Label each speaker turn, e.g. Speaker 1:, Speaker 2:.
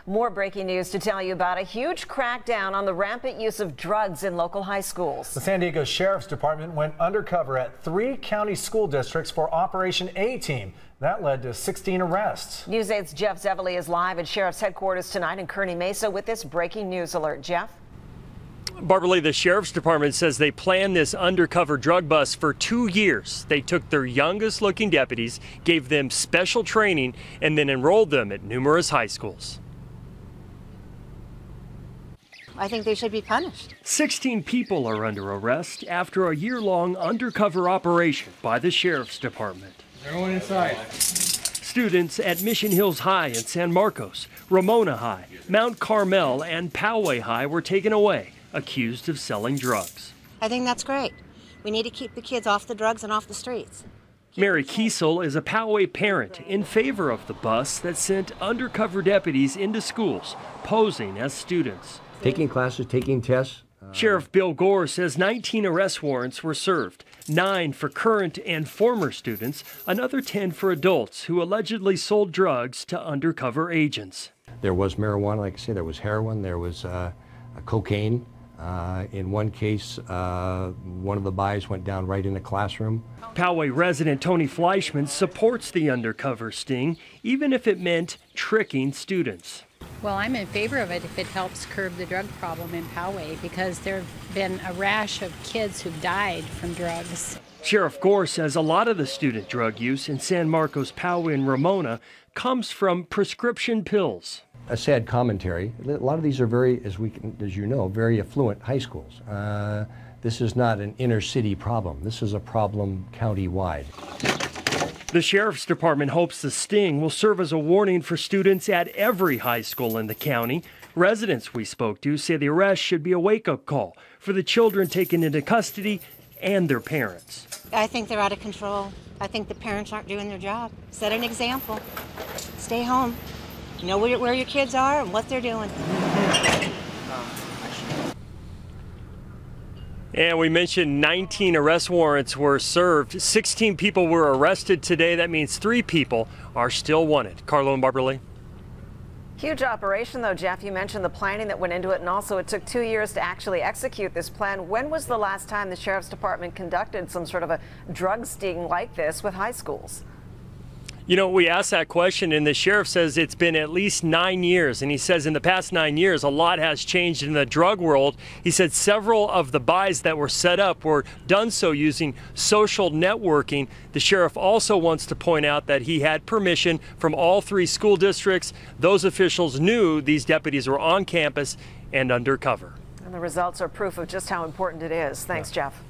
Speaker 1: More breaking news to tell you about: a huge crackdown on the rampant use of drugs in local high schools.
Speaker 2: The San Diego Sheriff's Department went undercover at 3 county school districts for Operation A-Team. That led to 16 arrests. News 8's Jeff Zevely is live at Sheriff's headquarters tonight in Kearney Mesa with this breaking news alert. Jeff?
Speaker 3: Barbara Lee, the Sheriff's Department says they planned this undercover drug bust for 2 years. They took their youngest looking deputies, gave them special training, and then enrolled them at numerous high schools.
Speaker 4: I think they should be punished.
Speaker 3: 16 people are under arrest after a year-long undercover operation by the Sheriff's Department.
Speaker 5: Everyone inside.
Speaker 3: Students at Mission Hills High in San Marcos, Ramona High, Mount Carmel, and Poway High were taken away, accused of selling drugs.
Speaker 4: I think that's great. We need to keep the kids off the drugs and off the streets.
Speaker 3: Mary Kiesel is a Poway parent in favor of the bus that sent undercover deputies into schools, posing as students.
Speaker 6: Taking classes, taking tests.
Speaker 3: Sheriff Bill Gore says 19 arrest warrants were served, 9 for current and former students, another 10 for adults who allegedly sold drugs to undercover agents.
Speaker 6: There was marijuana, like I say, there was heroin, there was cocaine. In one case, one of the buys went down right in a classroom.
Speaker 3: Poway resident Tony Fleischman supports the undercover sting, even if it meant tricking students.
Speaker 7: Well, I'm in favor of it if it helps curb the drug problem in Poway, because there have been a rash of kids who've died from drugs.
Speaker 3: Sheriff Gore says a lot of the student drug use in San Marcos, Poway, and Ramona comes from prescription pills.
Speaker 6: A sad commentary. A lot of these are very, as you know, very affluent high schools. This is not an inner city problem. This is a problem county-wide.
Speaker 3: The Sheriff's Department hopes the sting will serve as a warning for students at every high school in the county. Residents we spoke to say the arrest should be a wake-up call for the children taken into custody and their parents.
Speaker 4: I think they're out of control. I think the parents aren't doing their job. Set an example. Stay home. Know where your kids are and what they're doing.
Speaker 3: And we mentioned 19 arrest warrants were served. 16 people were arrested today. That means 3 people are still wanted. Carlo and Barbara Lee.
Speaker 1: Huge operation, though, Jeff. You mentioned the planning that went into it, and also it took 2 years to actually execute this plan. When was the last time the Sheriff's Department conducted some sort of a drug sting like this with high schools?
Speaker 3: You know, we asked that question, and the sheriff says it's been at least 9 years. And he says in the past 9 years, a lot has changed in the drug world. He said several of the buys that were set up were done so using social networking. The sheriff also wants to point out that he had permission from all 3 school districts. Those officials knew these deputies were on campus and undercover.
Speaker 1: And the results are proof of just how important it is. Thanks, Jeff.